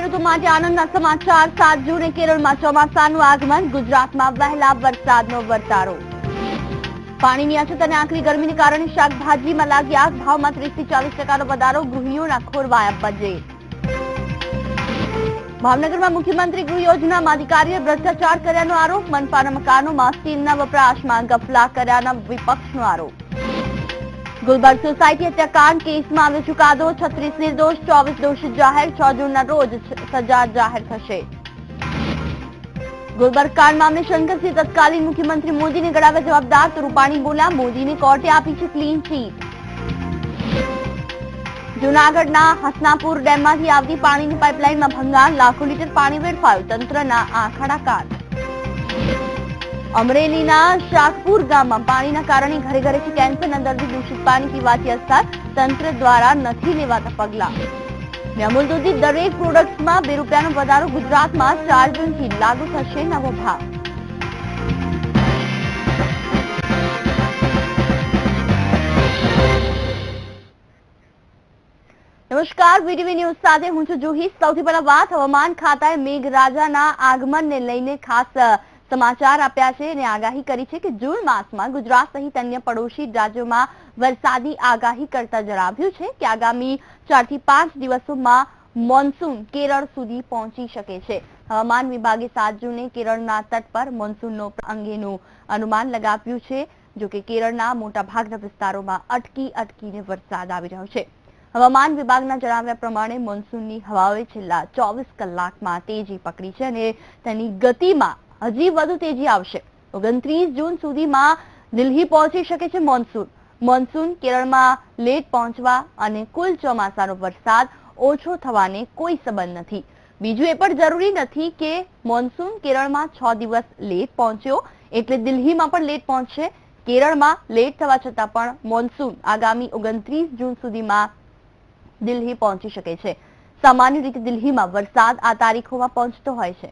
ખેડૂતો માટે આનંદના સમાચાર 7 જૂને કેરળમાં ચોમાસાનું આગમન ગુજરાતમાં વહેલા વરસાદનો વર્તારો પાણીની અછત અને આકરી ગરમીને કારણે શાકભાજીમાં લાગી આગ ભાવમાં 30 થી 40% વધારો ગૃહિણીઓના ખોરવાયા બજેટ ભાવનગરમાં મુખ્યમંત્રી ગૃહ યોજનામાં અધિકારીએ ભ્રષ્ટાચાર કર્યાનો આરોપ મનપાના મકાનોમાં સ્ટીલના વપરાશમાં ગફલા કર્યાના વિપક્ષનો આરોપ ગુલબર્ગ સોસાયટી હત્યાકાંડ કેસમાં આવ્યો ચુકાદો 36 નિર્દોષ 24 દોષિત જાહેર 6 જૂનના રોજ સજા જાહેર થશે ગુલબર્ગ કાંડ મામલે શંકરસિંહ તત્કાલીન મુખ્યમંત્રી મોદીને ગણાવ્યા જવાબદાર તો રૂપાણી બોલ્યા મોદીને કોર્ટે આપી છે ક્લીન ચીટ જૂનાગઢના હસનાપુર ડેમમાંથી આવતી પાણીની પાઇપલાઇનમાં ભંગાણ લાખો લીટર પાણી વેડફાયું તંત્રના આંખડા કાઢ અમરેલીના શાકપુર ગામમાં પાણીના કારણે ઘરે ઘરેથી કેન્સરના દર્દી દૂષિત પાણી પીવાથી અસર તંત્ર દ્વારા નથી લેવાતા પગલાં અમૂલ દૂધની દરેક પ્રોડક્ટ્સમાં ₹2 વધારો ગુજરાતમાં 4 જૂનથી લાગુ થશે નવો ભાવ નમસ્કાર વીટીવી ન્યૂઝ સાથે હું છું જુહી સૌથી પહેલા વાત હવામાન ખાતાએ મેઘરાજાના આગમનને લઈને ખાસ સમાચાર આપ્યા છે અને આગાહી કરી છે કે જૂન માસમાં ગુજરાત સહિત અન્ય પડોશી રાજ્યોમાં વરસાદની આગાહી કરતા જણાવ્યું છે કે આગામી 4 થી 5 દિવસોમાં મોન્સૂન કેરળ સુધી પહોંચી શકે છે હવામાન વિભાગે 7 જૂને કેરળના તટ પર મોન્સૂનનો અંગેનું અનુમાન લગાવ્યું છે જો કે કેરળના મોટાભાગના વિસ્તારોમાં અટકીને વરસાદ આવી રહ્યો છે હવામાન વિભાગના જણાવ્યા પ્રમાણે મોન્સૂનની હવાઓએ છેલ્લા 24 કલાકમાં તેજી પકડી છે અને તેની ગતિમાં હજી વધુ તેજી આવશે 29 જૂન સુધીમાં દિલ્હી પહોંચી શકે છે મોન્સૂન કેરળમાં લેટ પહોંચવા અને કુલ ચોમાસાનો વરસાદ ઓછો થવાને કોઈ સંબંધ નથી બીજું એ પણ જરૂરી નથી કે મોન્સૂન કેરળમાં 6 દિવસ લેટ પહોંચ્યો એટલે દિલ્હીમાં પણ લેટ પહોંચશે કેરળમાં લેટ થવા છતાં પણ મોન્સૂન આગામી 29 જૂન સુધીમાં દિલ્હી પહોંચી શકે છે સામાન્ય રીતે દિલ્હીમાં વરસાદ આ તારીખોમાં પહોંચતો હોય છે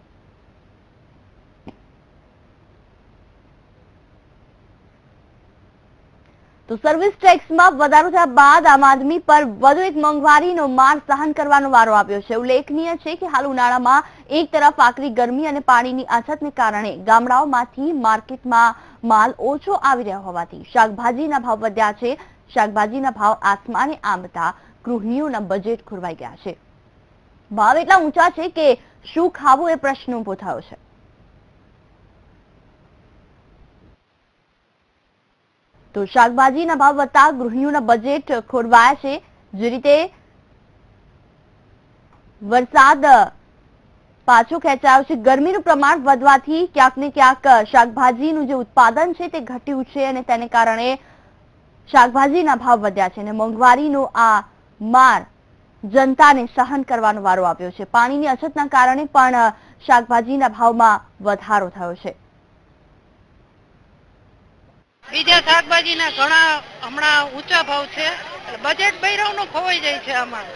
તો સર્વિસ ટેક્સમાં વધારો થયા બાદ આમ આદમી પર વધુ એક મોંઘવારીનો માર સહન કરવાનો વારો આવ્યો છે ઉલ્લેખનીય છે કે હાલ ઉનાળામાં એક તરફ આકરી ગરમી અને પાણીની અછતને કારણે ગામડાઓમાંથી માર્કેટમાં માલ ઓછો આવી રહ્યો હોવાથી શાકભાજીના ભાવ વધ્યા છે શાકભાજીના ભાવ આસમાને આંબતા ગૃહિણીઓના બજેટ ખોરવાઈ ગયા છે ભાવ એટલા ઊંચા છે કે શું ખાવું એ પ્રશ્ન ઉભો થયો છે તો શાકભાજીના ભાવ વધતા ગૃહિણીઓના બજેટ ખોરવાયા છે જે રીતે વરસાદ પાછો ખેંચાયો છે ગરમીનું પ્રમાણ વધવાથી ક્યાંક ને ક્યાંક શાકભાજીનું જે ઉત્પાદન છે તે ઘટ્યું છે અને તેને કારણે શાકભાજીના ભાવ વધ્યા છે અને મોંઘવારીનો આ માર જનતાને સહન કરવાનો વારો આવ્યો છે પાણીની અછતના કારણે પણ શાકભાજીના ભાવમાં વધારો થયો છે બીજા શાકભાજીના ઘણા હમણાં ઊંચા ભાવ છે બજેટ બૈરાવનું ખોવાઈ જાય છે આમાં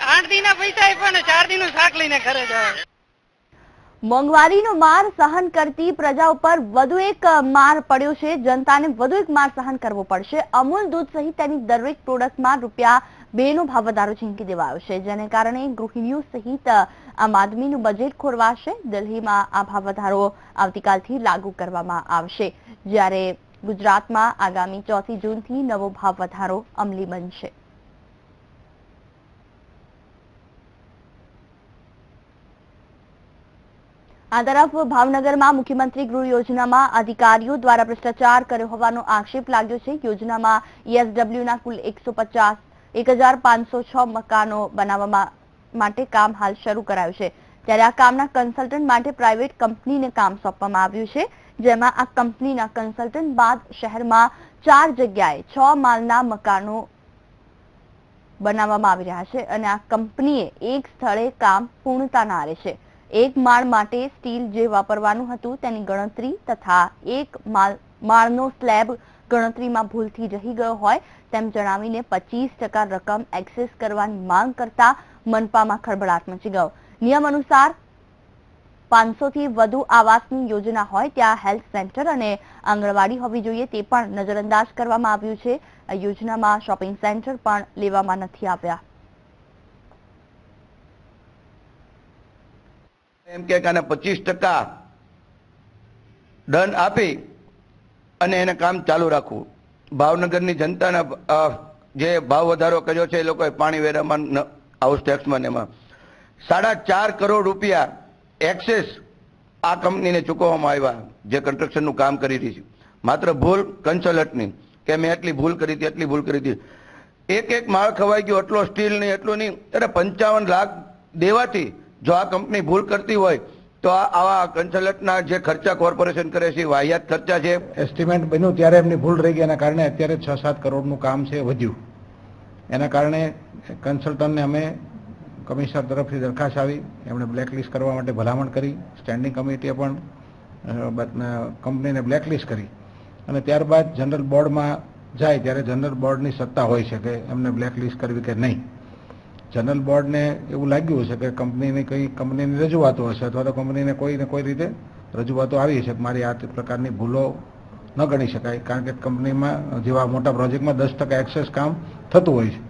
8 દિનના પૈસા પણ 4 દિનનું શાક લઈને ઘરે જાય મોંઘવારીનો માર સહન કરતી પ્રજા ઉપર વધુ એક માર પડ્યો છે જનતાને વધુ એક માર સહન કરવો પડશે અમૂલ દૂધ સહિત તેની દરેક પ્રોડક્ટમાં ₹2 નો ભાવ વધારો ઝીંકી દેવાયો છે જેને કારણે ગૃહિણીઓ સહિત આમ આદમીનું બજેટ ખોરવાશે દિલ્હીમાં આ ભાવ વધારો આવતીકાલથી લાગુ કરવામાં આવશે જ્યારે ગુજરાતમાં આગામી 4 જૂનથી નવો ભાવ વધારો અમલી બનશે આ તરફ ભાવનગરમાં મુખ્યમંત્રી ગૃહ યોજનામાં અધિકારીઓ દ્વારા ભ્રષ્ટાચાર કર્યો હોવાનો આક્ષેપ લાગ્યો છે યોજનામાં ESWના કુલ 1506 મકાનો બનાવવા માટે કામ હાલ શરૂ કરાયું છે ત્યારે આ કામના કન્સલ્ટન્ટ માટે પ્રાઇવેટ કંપનીને કામ સોંપવામાં આવ્યું છે જેમાં આ કંપનીના કન્સલ્ટન્ટ બાદ શહેરમાં 4 જગ્યાએ 6 માળના મકાનો બનાવવામાં આવી રહ્યા છે અને આ કંપનીએ એક સ્થળે કામ પૂર્ણતાના આરે છે એક માળ માટે સ્ટીલ જે વાપરવાનું હતું તેની ગણતરી તથા એક માળનો સ્લેબ ગણતરીમાં ભૂલથી રહી ગયો હોય તેમ જણાવીને 25% રકમ એક્સેસ કરવાની માંગ કરતા મનપામાં ખળભળાટ મચી ગયો નિયમ અનુસાર 500 થી વધુ આવાસની યોજના હોય ત્યાં હેલ્થ સેન્ટર અને આંગણવાડી હોવી જોઈએ તે પણ નજરઅંદાજ કરવામાં આવ્યું છે આ યોજનામાં શોપિંગ સેન્ટર પણ લેવામાં નથી આવ્યા એમ કે આને 25% દંડ આપી અને એને કામ ચાલુ રાખવું. ભાવનગરની જનતાના જે ભાવ વધારો કર્યો છે એ લોકોએ પાણી વેરામાં, હાઉસ ટેક્સમાં, એમાં 4.5 કરોડ રૂપિયા એક્સેસ આ કંપનીને ચૂકવવામાં આવ્યા, જે કન્સ્ટ્રક્શનનું કામ કરી રહી છે. માત્ર ભૂલ કન્સલ્ટન્ટની કે મેં એટલી ભૂલ કરી હતી, એટલી ભૂલ કરી હતી. એક માળ ખવાઈ ગયો, એટલો સ્ટીલ નહીં, એટલું નહીં. અરે 55 લાખ દેવાથી જો આ કંપની ભૂલ કરતી હોય તો આવા કન્સલ્ટન્ટના જે ખર્ચા કોર્પોરેશન કરે છે વાહિયાત ખર્ચા છે. એસ્ટિમેટ બન્યું ત્યારે એમની ભૂલ રહી ગઈ, એના કારણે અત્યારે 6-7 કરોડનું કામ છે વધ્યું. એના કારણે કન્સલ્ટન્ટને અમે કમિશનર તરફથી દરખાસ્ત આવી, એમણે બ્લેકલિસ્ટ કરવા માટે ભલામણ કરી. સ્ટેન્ડિંગ કમિટીએ પણ કંપનીને બ્લેકલિસ્ટ કરી અને ત્યારબાદ જનરલ બોર્ડમાં જાય ત્યારે જનરલ બોર્ડની સત્તા હોય છે કે એમને બ્લેકલિસ્ટ કરવી કે નહીં. જનરલ બોર્ડને એવું લાગ્યું હશે કે કંપનીની રજૂઆતો હશે અથવા તો કંપનીને કોઈ ને કોઈ રીતે રજૂઆતો આવી હશે કે મારી આ પ્રકારની ભૂલો ન ગણી શકાય, કારણ કે કંપનીમાં જેવા મોટા પ્રોજેક્ટમાં 10% એક્સેસ કામ થતું હોય છે.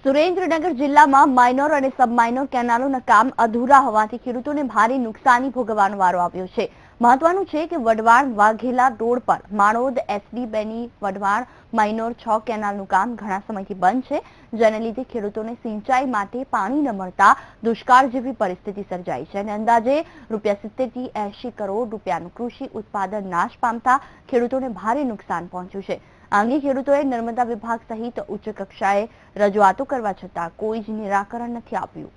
સુરેન્દ્રનગર જિલ્લામાં માઇનોર અને સબમાઇનોર કેનાલોના કામ અધૂરા હોવાથી ખેડૂતોને ભારે નુકસાની ભોગવવાનો વારો આવ્યો છે. મહત્વનું છે કે વઢવાણ વાઘેલા રોડ પર માણોદ એસડી બેની વઢવાણ માઇનોર 6 કેનાલનું કામ ઘણા સમયથી બંધ છે, જેને લીધે ખેડૂતોને સિંચાઈ માટે પાણી ન મળતા દુષ્કાળ જેવી પરિસ્થિતિ સર્જાઈ છે અને અંદાજે ₹70 થી 80 કરોડ રૂપિયાનું કૃષિ ઉત્પાદન નાશ પામતા ખેડૂતોને ભારે નુકસાન પહોંચ્યું છે. આ અંગે ખેડૂતોએ નર્મદા વિભાગ સહિત ઉચ્ચ કક્ષાએ રજૂઆતો કરવા છતાં કોઈ જ નિરાકરણ નથી આપ્યું.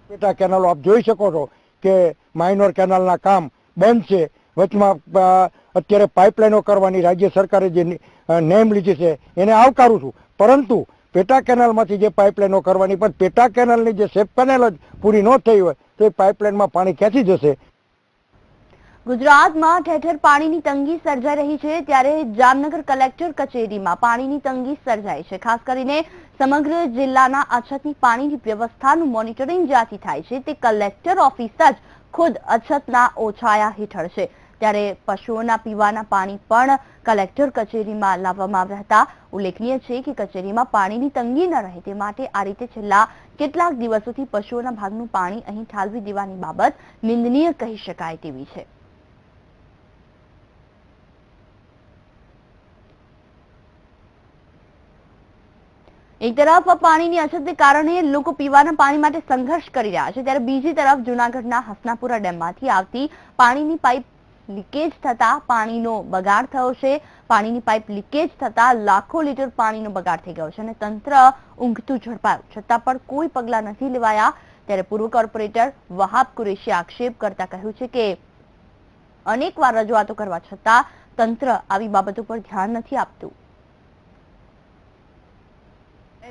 પેટા કેનાલો આપ જોઈ શકો છો કે માઇનોર કેનાલના કામ બંધ છે. વચમાં અત્યારે પાઇપલાઇનો કરવાની રાજ્ય સરકારે જે નેમ લીધી છે એને આવકારું છું, પરંતુ પેટા કેનાલમાંથી જે પાઇપલાઇનો કરવાની, પણ પેટા કેનાલની જે સેફ કેનાલ જ પૂરી ન થઈ હોય તો એ પાઇપલાઇનમાં પાણી ક્યાંથી જશે? ગુજરાતમાં ઠેર ઠેર પાણીની તંગી સર્જાઈ રહી છે, ત્યારે જામનગર કલેક્ટર કચેરીમાં પાણીની તંગી સર્જાઈ છે. ખાસ કરીને સમગ્ર જિલ્લાના અછતની પાણીની વ્યવસ્થાનું મોનિટરિંગ જ્યાંથી થાય છે તે કલેક્ટર ઓફિસ જ ખુદ અછતના ઓછાયા હેઠળ છે. ત્યારે પશુઓના પીવાના પાણી પણ કલેક્ટર કચેરીમાં લાવવામાં આવ્યા હતા. ઉલ્લેખનીય છે કે કચેરીમાં પાણીની તંગી ન રહે તે માટે આ રીતે છેલ્લા કેટલાક દિવસોથી પશુઓના ભાગનું પાણી અહીં ઠાલવી દેવાની બાબત નિંદનીય કહી શકાય તેવી છે. એક તરફ પાણીની અછતને કારણે લોકો પીવાના પાણી માટે સંઘર્ષ કરી રહ્યા છે, ત્યારે બીજી તરફ જૂનાગઢના હસનાપુરા ડેમમાંથી આવતી પાણીની પાઇપ લીકેજ થતા પાણીનો બગાડ થયો છે. પાણીની પાઇપ લીકેજ થતા લાખો લીટર પાણીનો બગાડ થઈ ગયો છે અને તંત્ર ઊંઘતું ઝડપાયું છતાં પણ કોઈ પગલાં નથી લેવાયા. ત્યારે પૂર્વ કોર્પોરેટર વહાબ કુરેશીએ આક્ષેપ કરતા કહ્યું છે કે અનેકવાર રજૂઆતો કરવા છતાં તંત્ર આવી બાબતો પર ધ્યાન નથી આપતું.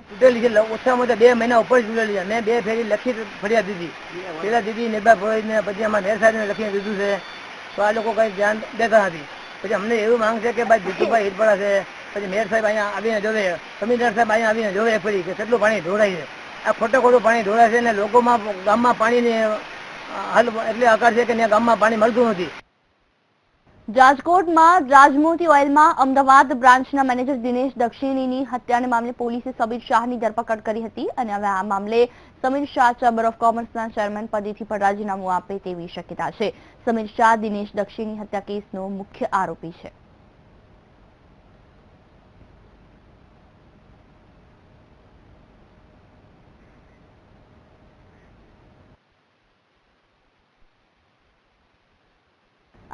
તૂટેલી છે, ઓછામાં ઓછા 2 મહિના ઉપર તૂટેલી છે. મેં 2 ફેરી લખી ફરિયાદ દીધી, પેલા દીધી નેબા ફોઈને, પછી અમારા મેયર સાહેબને લખીને દીધું છે, તો આ લોકો કઈ ધ્યાન દેતા નથી. પછી અમને એવું માંગ છે કે ભાઈ જીતુભાઈ હિરપડા છે, પછી મેયર સાહેબ અહીંયા આવીને જોવે, કમિશનર સાહેબ અહીંયા આવીને જોવે ફરી કે કેટલું પાણી ઢોળાય છે. આ ખોટું પાણી ઢોળાય છે અને લોકોમાં ગામમાં પાણીની હાલ એટલે આકાર છે કે ત્યાં ગામમાં પાણી મળતું નથી. રાજકોટમાં રાજમોતી ઓઇલમાં અમદાવાદ બ્રાન્ચના મેનેજર દિનેશ દક્ષિણીની હત્યાના મામલે પોલીસે સમીર શાહની ધરપકડ કરી હતી અને હવે આ મામલે સમીર શાહ ચેમ્બર ઓફ કોમર્સના ચેરમેન પદેથી પણ રાજીનામું આપે તેવી શક્યતા છે. સમીર શાહ દિનેશ દક્ષિણી હત્યા કેસનો મુખ્ય આરોપી છે.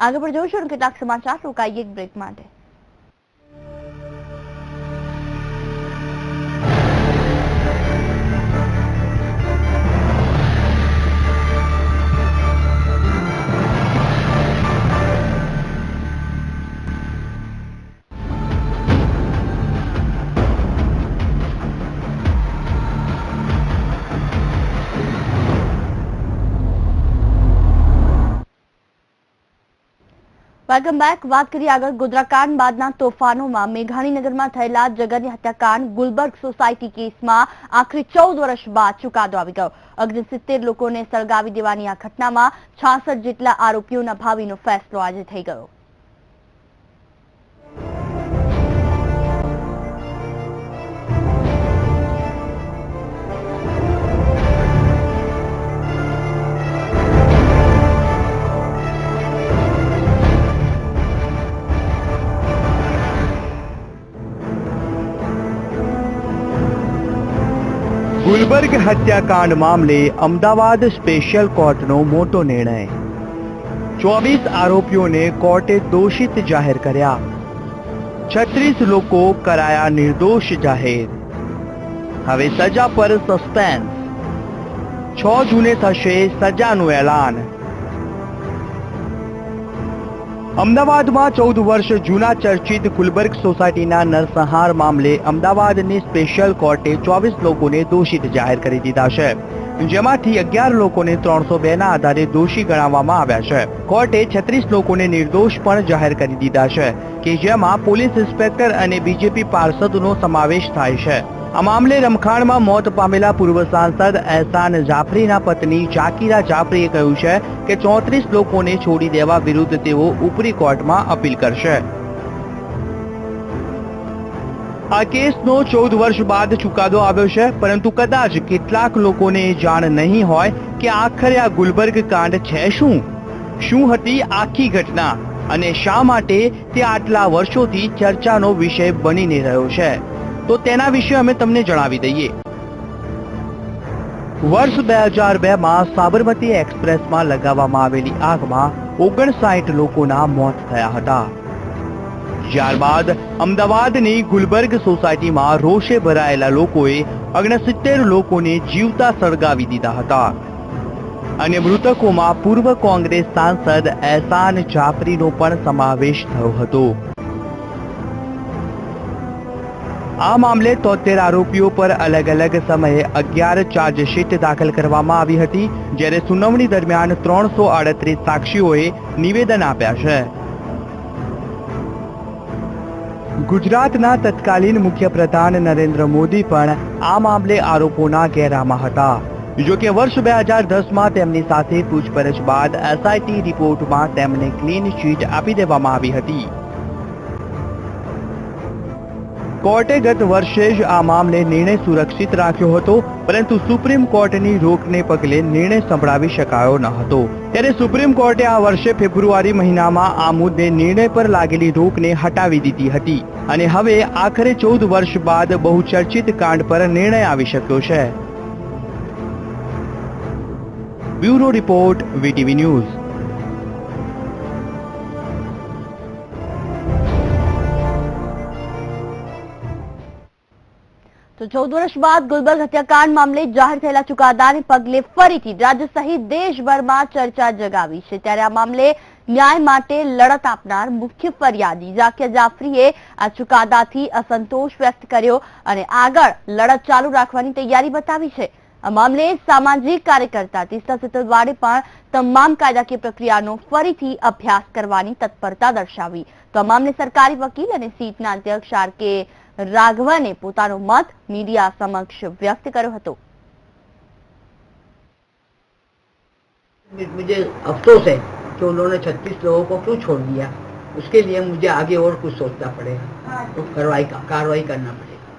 આગળ પર જોઈશું કેટલાક સમાચાર. રોકાઈએ એક બ્રેક માટે. Welcome back. વાત કરીએ આગળ ગોધરાકાંડ બાદના તોફાનોમાં મેઘાણીનગરમાં થયેલા જગરની હત્યાકાંડ ગુલબર્ગ સોસાયટી કેસમાં આખરે 14 વર્ષ બાદ ચુકાદો આવી ગયો. 69 લોકોને સળગાવી દેવાની આ ઘટનામાં 66 જેટલા આરોપીઓના ભાવિનો ફેસલો આજે થઈ ગયો. ગુલબર્ગ હત્યાકાંડ મામલે અમદાવાદ સ્પેશિયલ કોર્ટનો મોટો નિર્ણય. 24 આરોપીઓને કોર્ટે દોષિત જાહેર કર્યા. 36 લોકો કરાયા નિર્દોષ જાહેર. હવે સજા પર સસ્પેન્સ. 6 જૂને થશે સજાનું એલાન. અમદાવાદમાં 14 વર્ષ જૂના ચર્ચિત ગુલબર્ગ સોસાયટીના નરસંહાર મામલે અમદાવાદની સ્પેશિયલ કોર્ટે 24 લોકોને દોષિત જાહેર કરી દીધા છે, જેમાંથી 11 લોકોને 302 ના આધારે દોષી ગણાવવામાં આવ્યા છે. કોર્ટે 36 લોકોને નિર્દોષ પણ જાહેર કરી દીધા છે, કે જેમાં પોલીસ ઇન્સ્પેક્ટર અને બીજેપી પાર્ષદનો સમાવેશ થાય છે. આ મામલે રમખાણમાં મોત પામેલા પૂર્વ સાંસદ એહસાન જાફરીના પત્ની જાકીરા જાફરીએ કહ્યું છે કે 34 લોકોને છોડી દેવા વિરુદ્ધ તેઓ ઉપરી કોર્ટમાં અપીલ કરશે. આ કેસનો 14 વર્ષ બાદ ચુકાદો આવ્યો છે, પરંતુ કદાચ કેટલાક લોકોને જાણ નહીં હોય કે આખરે આ ગુલબર્ગ કાંડ છે શું હતી આખી ઘટના, અને શા માટે તે આટલા વર્ષોથી ચર્ચાનો વિષય બનીને રહ્યો છે. તો તેના વિશે અમે તમને જણાવી દઈએ. વર્ષ 2002માં સાબરમતી એક્સપ્રેસમાં લગાવવામાં આવેલી આગમાં 59 લોકોના મોત થયા હતા. ત્યારબાદ અમદાવાદની ગુલબર્ગ સોસાયટીમાં રોષે ભરાયેલા લોકોએ 69 લોકોને જીવતા સળગાવી દીધા હતા, અને મૃતકોમાં પૂર્વ કોંગ્રેસ સાંસદ એહસાન જાફરીનો પણ સમાવેશ થયો હતો. આ મામલે 73 આરોપીઓ પર અલગ અલગ સમયે 11 ચાર્જશીટ દાખલ કરવામાં આવી હતી, જ્યારે સુનાવણી દરમિયાન 338 સાક્ષીઓએ નિવેદન આપ્યા છે. ગુજરાતના તત્કાલીન મુખ્યપ્રધાન નરેન્દ્ર મોદી પણ આ મામલે આરોપોના ઘેરામાં હતા. જો કે વર્ષ 2010માં તેમની સાથે પૂછપરછ બાદ એસઆઈટી રિપોર્ટમાં તેમને ક્લીન ચીટ આપી દેવામાં આવી હતી. કોર્ટે ગત વર્ષે જ આ મામલે નિર્ણય સુરક્ષિત રાખ્યો હતો, પરંતુ સુપ્રીમ કોર્ટની રોકને પગલે નિર્ણય સંભળાવી શકાયો ન હતો. ત્યારે સુપ્રીમ કોર્ટે આ વર્ષે ફેબ્રુઆરી મહિનામાં આ મુદ્દે નિર્ણય પર લાગેલી રોકને હટાવી દીધી હતી, અને હવે આખરે 14 વર્ષ બાદ બહુચર્ચિત કાંડ પર નિર્ણય આવી શક્યો છે. Bureau report, VTV news. તો 14 વર્ષ બાદ ગુલબર્ગ હત્યાકાંડ મામલે જાહેર થયેલા ચુકાદાને પગલે ફરીથી રાજ્ય સહિત દેશભરમાં ચર્ચા જગાવી છે. ત્યારે આ મામલે ન્યાય માટે લડત આપનાર મુખ્ય ફરિયાદી જાકીરા જાફરીએ આ ચુકાદાથી અસંતોષ વ્યક્ત કર્યો અને આગળ લડત ચાલુ રાખવાની તૈયારી બતાવી છે. આ મામલે સામાજિક કાર્યકર્તા તીસ્તા સિતલવાડે પણ તમામ કાયદાકીય પ્રક્રિયાનો ફરીથી અભ્યાસ કરવાની તત્પરતા દર્શાવી. તો આ મામલે સરકારી વકીલ અને સીટના અધ્યક્ષ આર.કે. राघवन ने પોતાનો મત મીડિયા समक्ष व्यक्त કર્યો હતો. मुझे अफसोस है कि उन्होंने 36 लोगों को क्यों छोड़ दिया. उसके लिए मुझे आगे और कुछ सोचना पड़ेगा, तो कार्रवाई करना पड़ेगा.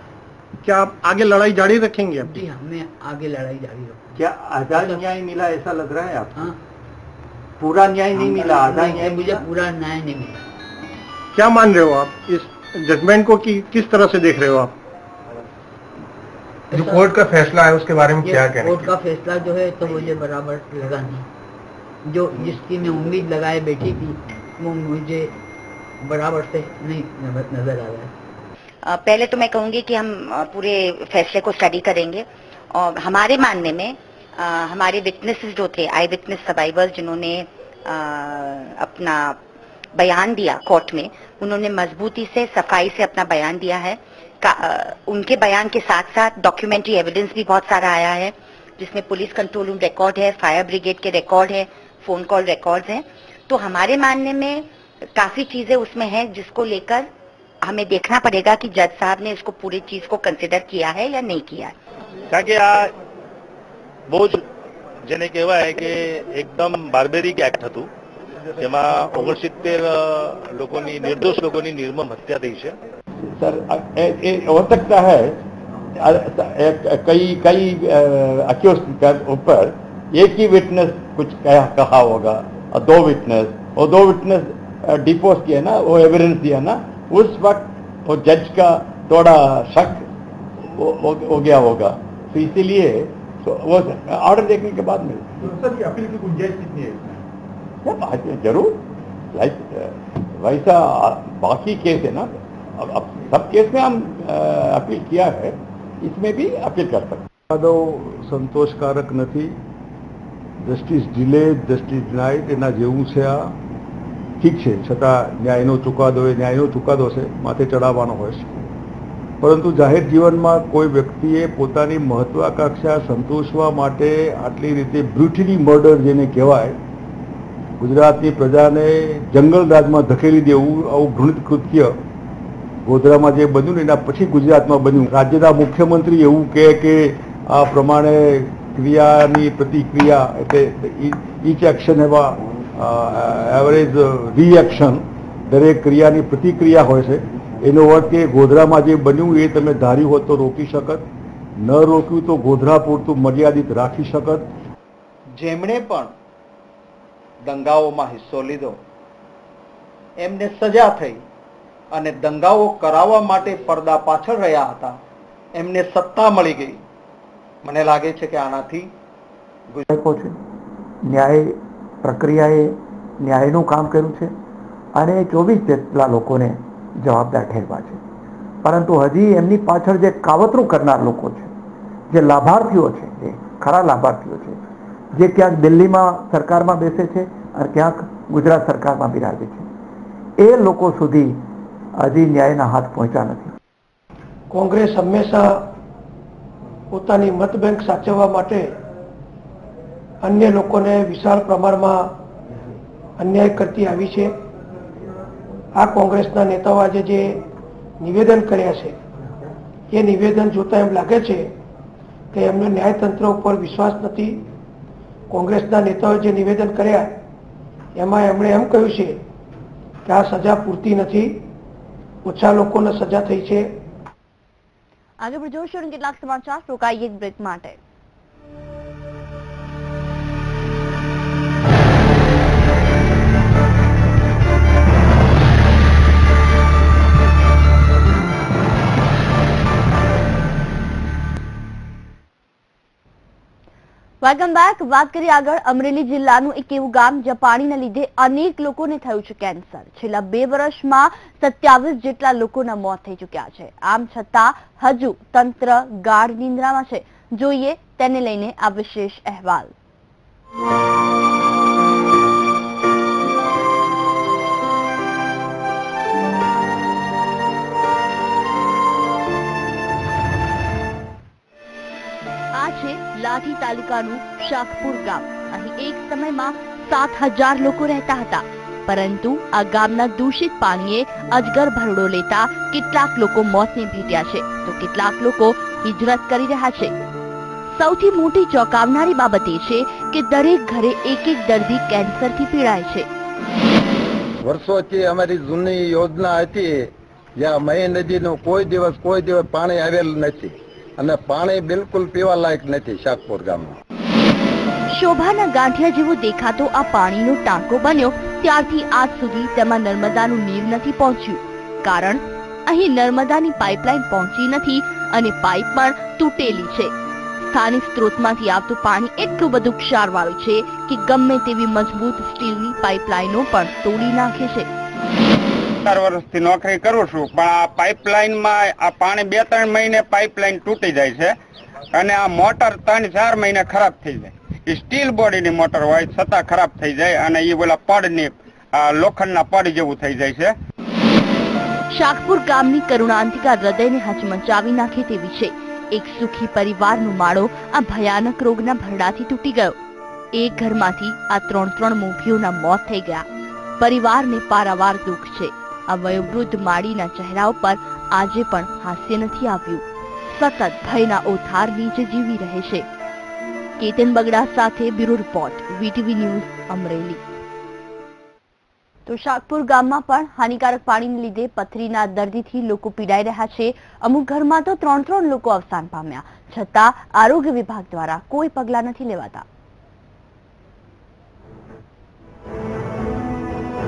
क्या आप आगे लड़ाई जारी रखेंगे? जी हाँ, मैं आगे लड़ाई जारी रखूंगा. क्या आधा न्याय मिला ऐसा लग रहा है आपको? हाँ, पूरा न्याय नहीं मिला, आधा न्याय. मुझे पूरा न्याय नहीं मिला. क्या मान रहे हो आप इस जजमेंट को किस तरह से देख रहे हो आप? जो कोर्ट का फैसला है उसके बारे में क्या कहेंगे? कोर्ट का फैसला जो है तो मुझे बराबर लगा नहीं. जो जिसकी मैं उम्मीद लगाए बैठी थी वो मुझे बराबर से नहीं नजर आ रहा है. पहले तो मैं कहूंगी कि हम पूरे फैसले को स्टडी करेंगे, और हमारे मानने में हमारे विटनेसेस जो थे, आई विटनेस सर्वाइवर्स, जिन्होंने अपना बयान दिया कोर्ट में, उन्होंने मजबूती से सफाई से अपना बयान दिया है. उनके बयान के साथ साथ डॉक्यूमेंट्री एविडेंस भी बहुत सारा आया है, जिसमें पुलिस कंट्रोल रूम रिकॉर्ड है, फायर ब्रिगेड के रिकॉर्ड है, फोन कॉल रिकॉर्ड्स हैं. तो हमारे मानने में काफी चीजें उसमें हैं जिसको लेकर हमें देखना पड़ेगा कि जज साहब ने इसको पूरी चीज को कंसिडर किया है या नहीं किया है. કારણ કે આ બહુ જ જેને કહેવાય કે એકદમ બાર્બેરિક એક્ટ હતું, જેમાં 69 લોકોની નિર્દોષ લોકોની નિર્મમ હત્યા થઈ છે. सर हो सकता है कई अक्यूज के ऊपर एक ही विटनेस कुछ कहा होगा, और 2 विटनेस डिपोज किया ना, वो एविडेंस दिया ना, उस वक्त वो जज का थोड़ा शक हो गया होगा. तो इसीलिए तो वो ऑर्डर देखने के बाद में सर की अपील की गुंजाइश कितनी है इसमें? जरूर लाइक वैसा बाकी केस है ना, अब सब केस में हम अपील किया है, इसमें भी अपील कर सकते. ચુકાદો સંતોષકારક નથી. જસ્ટિસ ડિલે જસ્ટિસ ડિનાઇડ એના જેવું છે આ. ઠીક છે, છતાં ન્યાયનો ચુકાદો એ ન્યાયનો ચુકાદો છે, માથે ચડાવવાનો હોય છે. પરંતુ જાહેર જીવનમાં કોઈ વ્યક્તિએ પોતાની મહત્વાકાંક્ષા સંતોષવા માટે આટલી રીતે બ્રુટલી મર્ડર જેને કહેવાય, ગુજરાતની પ્રજાને જંગલ રાજમાં ધકેલી દેવું, આવું ઘૃણિત કૃત્ય ગોધરામાં જે બન્યું ને એના પછી ગુજરાતમાં બન્યું. રાજ્યના મુખ્યમંત્રી એવું કહે કે આ પ્રમાણે ક્રિયાની પ્રતિક્રિયા એટલે ઈચ એક્શન એવા એવરેજ રિએક્શન, દરેક ક્રિયાની પ્રતિક્રિયા હોય છે. એનો અર્થ એ ગોધરામાં જે બન્યું એ તમે ધાર્યું હોત તો રોકી શકત, ન રોક્યું તો ગોધરા પૂરતું મર્યાદિત રાખી શકત. જેમણે પણ દંગાઓમાં હિસ્સો લીધો એમને સજા થઈ અને દંગાઓ કરાવવા માટે પડદા પાછળ રહ્યા હતા એમને સત્તા મળી ગઈ. મને લાગે છે કે આનાથી ન્યાય પ્રક્રિયાએ ન્યાયનું કામ કર્યું છે અને 24 જેટલા લોકોને જવાબદાર ઠેરવા છે. પરંતુ હજી એમની પાછળ જે કાવતરું કરનાર લોકો છે, જે લાભાર્થીઓ છે, એ ખરા લાભાર્થીઓ છે, જે ક્યાંક દિલ્હીમાં સરકારમાં બેસે છે અને ક્યાંક ગુજરાત સરકારમાં બિરાજે છે, એ લોકો સુધી હજી ન્યાયના હાથ પહોંચ્યા નથી. કોંગ્રેસ હંમેશા પોતાની મત બેંક સાચવવા માટે અન્ય લોકોને વિશાળ પ્રમાણમાં અન્યાય કરતી આવી છે. આ કોંગ્રેસના નેતાઓ આજે જે નિવેદન કર્યા છે એ નિવેદન જોતા એમ લાગે છે કે એમને ન્યાયતંત્ર ઉપર વિશ્વાસ નથી. કોંગ્રેસના નેતાઓએ જે નિવેદન કર્યા એમાં એમણે એમ કહ્યું છે કે આ સજા પૂરતી નથી, ઓછા લોકોને સજા થઈ છે. આગળ જોઈશું કેટલાક સમાચાર, રોકાઈએ એક બ્રેક માટે. Welcome back. વાત કરીએ આગળ. અમરેલી જિલ્લાનું એક એવું ગામ જ્યાં પાણીના લીધે અનેક લોકોને થયું છે કેન્સર. છેલ્લા 2 વર્ષમાં 27 જેટલા લોકોના મોત થઈ ચૂક્યા છે. આમ છતાં હજુ તંત્ર ગાઢ નિંદ્રામાં છે. જોઈએ તેને લઈને આ વિશેષ અહેવાલ. આ છે લાઠી તાલુકાનું શાકપુર ગામ. અહીં એક સમયમાં 7000 લોકો રહેતા હતા, પરંતુ આ ગામના દૂષિત પાણીએ અજગર ભરડો લેતા કેટલાક લોકો મોતને ભેટ્યા છે તો કેટલાક લોકો હિજરત કરી રહ્યા છે. સૌથી મોટી ચોંકાવનારી બાબત એ છે કે દરેક ઘરે એક દર્દી કેન્સરથી પીડાય છે. વર્ષોથી અમારી જૂની યોજના હતી જ્યાં મહી નદીનું કોઈ દિવસ પાણી આવેલ નથી અને પાણી બિલકુલ પીવા લાયક નથી શાકપુર ગામમાં. શોભાના ગાંઠિયા જેવો દેખાતો આ પાણીનો ટાંકો બન્યો ત્યારથી આજ સુધી તેમાં નર્મદાનું નીર નથી પહોંચ્યું. કારણ અહીં નર્મદાની પાઇપલાઇન પહોંચી નથી અને પાઇપ પણ તૂટેલી છે. સ્થાનિક સ્ત્રોતમાંથી આવતું પાણી એટલું બધું ક્ષારવાળું છે કે ગમે તેવી મજબૂત સ્ટીલની પાઇપલાઇનો પણ તોડી નાખે છે. 4 વર્ષથી નોકરી કરું છું, પણ આ પાઇપલાઇનમાં આ પાણી 2-3 મહિને પાઇપલાઇન તૂટી જાય છે અને આ મોટર 3-4 મહિને ખરાબ થઈ જાય. સ્ટીલ બોડીની મોટર હોય છતાં ખરાબ થઈ જાય અને એ બોલા પડની લોખંડના પડ જેવું થઈ જાય છે. શાકપુર ગામની કરુણાંતિકા હૃદયને હચમચાવી નાખે તેવી છે. એક સુખી પરિવારનો માળો આ ભયાનક રોગના ભરડાથી તૂટી ગયો. એક ઘરમાંથી આ 3 મોભીઓના મોત થઈ ગયા. પરિવારને પારાવાર દુઃખ છે. આ વયોવૃદ્ધ માળીના ચહેરા ઉપર આજે પણ હાસ્ય નથી આવ્યું. સતત ભયના ઓથાર નીચે જીવી રહે છે. કેતન બગડા સાથે bureau report, VTV news, Amreli. તો શાકપુર ગામમાં પણ હાનિકારક પાણીને લીધે પથરીના દર્દીથી લોકો પીડાઈ રહ્યા છે. અમુક ઘરમાં તો 3 લોકો અવસાન પામ્યા, છતાં આરોગ્ય વિભાગ દ્વારા કોઈ પગલાં નથી લેવાતા.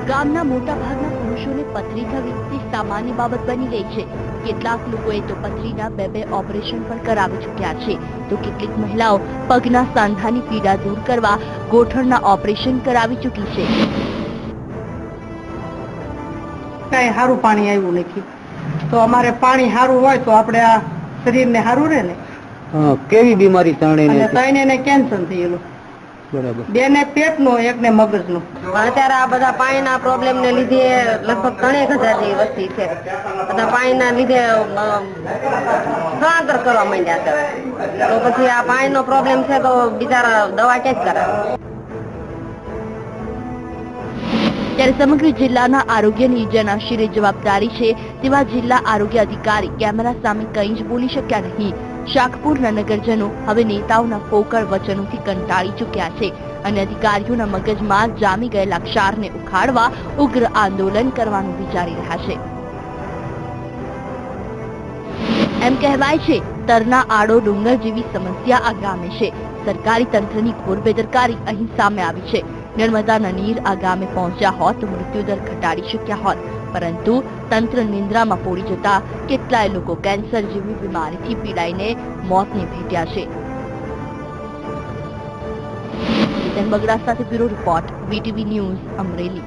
ગામના મોટા ભાગના પુરુષોને પથરી થવી તે સામાન્ય બાબત બની ગઈ છે. કેટલાક લોકોએ તો પથરીના 2 ઓપરેશન પણ કરાવી ચૂક્યા છે, તો કેટલીક મહિલાઓ પગના સાંધાની પીડા દૂર કરવા ગોઠણના ઓપરેશન કરાવી ચૂકી છે. કઈ સારું પાણી આવ્યું નથી, તો અમારે પાણી સારું હોય તો આપણે આ શરીરને સારું રહે ને. કેવી બીમારી ત્રણેયને કેન્સર થયેલું, બેને પેટનો, એકને મગજનો. અત્યારે આ બધા પાણીના પ્રોબ્લેમ ને લીધે લગભગ 3000 જેવી વસ્તી છે. બધા પાણીના લીધે સ્થળાંતર કરવા માંડ્યા છે. તો પછી આ પાણીનો પ્રોબ્લેમ છે તો બિચારા દવા ક્યાં જ કરાવે. ત્યારે સમગ્ર જિલ્લાના આરોગ્યની જેના શિરે જવાબદારી છે તેવા જિલ્લા આરોગ્ય અધિકારી કેમેરા સામે કંઈ જ બોલી શક્યા નહીં. શાકપુરના નગરજનો હવે નેતાઓના ફોકળ વચનોથી કંટાળી ચૂક્યા છે અને અધિકારીઓના મગજમાં જામી ગયેલા ક્ષારને ઉખાડવા ઉગ્ર આંદોલન કરવાનું વિચારી રહ્યા છે. એમ કહેવાય છે તરના આડો ડુંગર જેવી સમસ્યા આ ગામે છે. સરકારી તંત્રની ઘોર બેદરકારી અહીં સામે આવી છે. નર્મદાના નીર આ ગામે પહોંચ્યા હોત તો મૃત્યુદર ઘટાડી શક્યા હોત, પરંતુ તંત્ર નિંદ્રામાં પોડી જતા કેટલાય લોકો કેન્સર જેવી બીમારીથી પીડાઈને મોતને ભેટ્યા છે. બગડા સાથે bureau report, VTV news, Amreli.